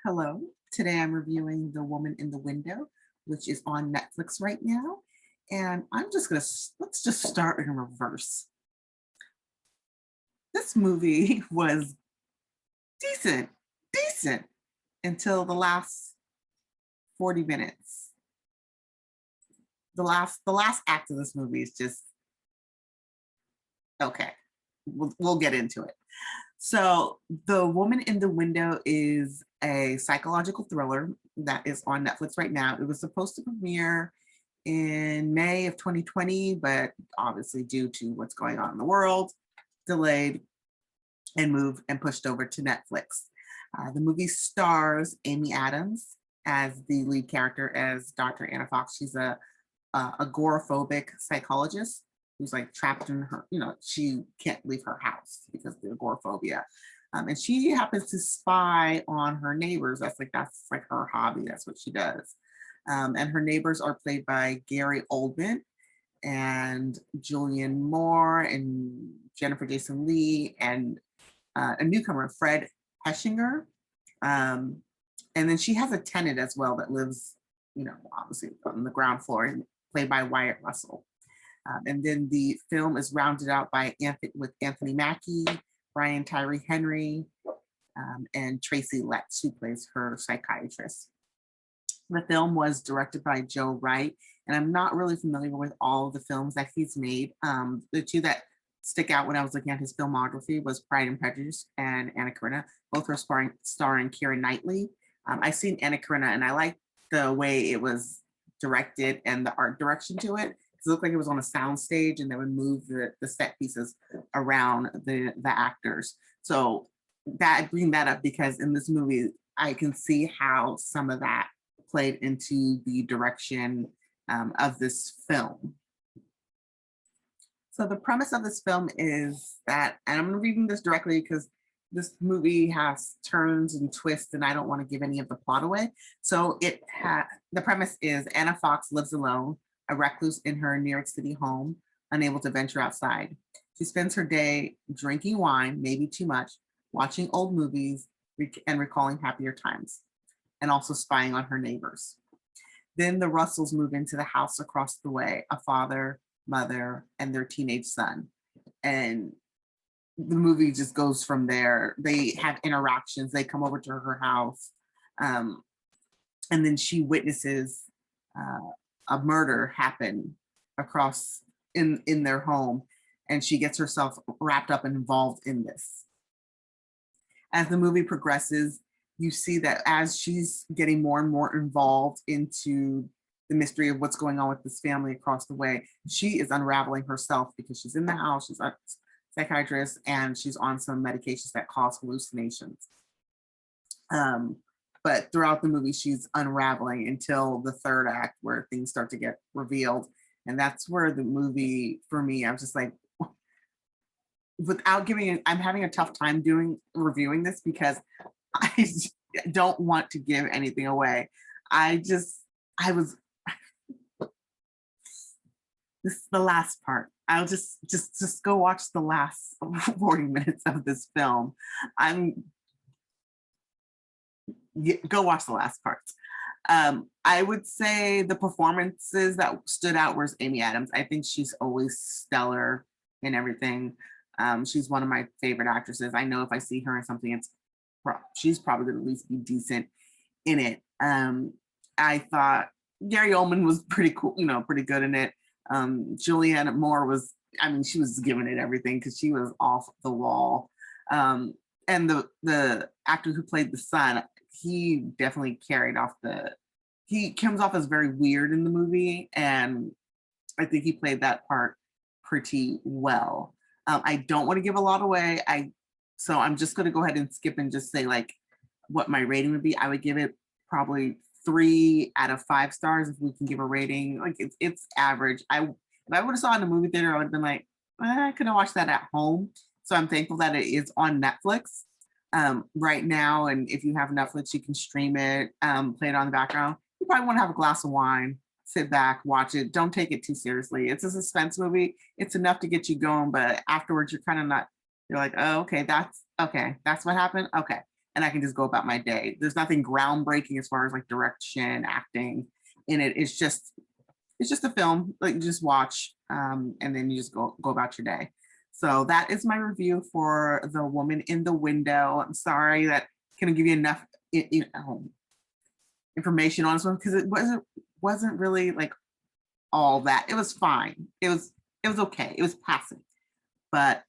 Hello. Today I'm reviewing The Woman in the Window, which is on Netflix right now. And I'm just going to, let's just start in reverse. This movie was decent, decent until the last 40 minutes. The last act of this movie is just okay. We'll get into it. So, The Woman in the Window is a psychological thriller that is on Netflix right now. It was supposed to premiere in May of 2020, but obviously, due to what's going on in the world, delayed and moved and pushed over to Netflix. The movie stars Amy Adams as the lead character, as Dr. Anna Fox. She's a agoraphobic psychologist who's like trapped in her, she can't leave her house because of the agoraphobia. And she happens to spy on her neighbors. That's like her hobby. That's what she does. And her neighbors are played by Gary Oldman and Julianne Moore and Jennifer Jason Leigh and a newcomer, Fred Heshinger. Um, and then she has a tenant as well that lives, obviously on the ground floor, played by Wyatt Russell. And then the film is rounded out by Anthony Mackie, Brian Tyree Henry, and Tracy Letts, who plays her psychiatrist. The film was directed by Joe Wright, and I'm not really familiar with all of the films that he's made. The two that stick out when I was looking at his filmography was Pride and Prejudice and Anna Karenina. Both are starring Keira Knightley. I've seen Anna Karenina, and I like the way it was directed and the art direction to it. It looked like it was on a sound stage, and they would move the set pieces around the actors. So bring that up because in this movie, I can see how some of that played into the direction of this film. So the premise of this film is that, and I'm reading this directly because this movie has turns and twists, and I don't want to give any of the plot away. So the premise is Anna Fox lives alone, a recluse in her New York City home, unable to venture outside. She spends her day drinking wine, maybe too much, watching old movies, and recalling happier times, and also spying on her neighbors. Then the Russells move into the house across the way, a father, mother, and their teenage son. And the movie just goes from there. They have interactions. They come over to her house. And then she witnesses a murder happen across in their home, and she gets herself wrapped up and involved in this. As the movie progresses, you see that as she's getting more and more involved into the mystery of what's going on with this family across the way, she is unraveling herself because she's in the house, she's a psychiatrist, and she's on some medications that cause hallucinations. But throughout the movie, she's unraveling until the third act where things start to get revealed. And that's where the movie, for me, I was just like, I'm having a tough time reviewing this because I don't want to give anything away. This is the last part. I'll just go watch the last 40 minutes of this film. Go watch the last parts. I would say the performances that stood out was Amy Adams. I think she's always stellar in everything. She's one of my favorite actresses. I know if I see her in something, she's probably going to at least be decent in it. I thought Gary Oldman was pretty cool, pretty good in it. Julianne Moore she was giving it everything because she was off the wall. And the actor who played the son, he definitely he comes off as very weird in the movie, and I think he played that part pretty well. I don't want to give a lot away. So I'm just going to go ahead and skip and just say like what my rating would be. I would give it probably 3 out of 5 stars if we can give a rating. Like it's average. If I would have saw it in a movie theater, I would have been like, I couldn't watch that at home. So I'm thankful that it is on Netflix right now. And if you have Netflix, you can stream it, play it on the background. You probably want to have a glass of wine, sit back, watch it. Don't take it too seriously. It's a suspense movie. It's enough to get you going, but afterwards you're kind of not, you're like, oh, okay, that's what happened. Okay. and I can just go about my day. There's nothing groundbreaking as far as like direction, acting in it. It's just a film like you just watch, and then you just go about your day. So that is my review for The Woman in the Window. I'm sorry that couldn't give you enough information on this one because it wasn't really like all that. It was fine. It was okay. It was passing, but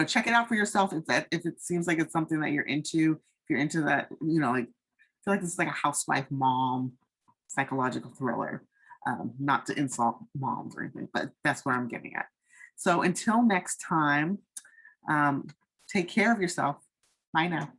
check it out for yourself if it seems like it's something that you're into. If you're into that, like I feel like this is like a housewife mom psychological thriller. Not to insult moms or anything, but that's what I'm getting at. So until next time, take care of yourself. Bye now.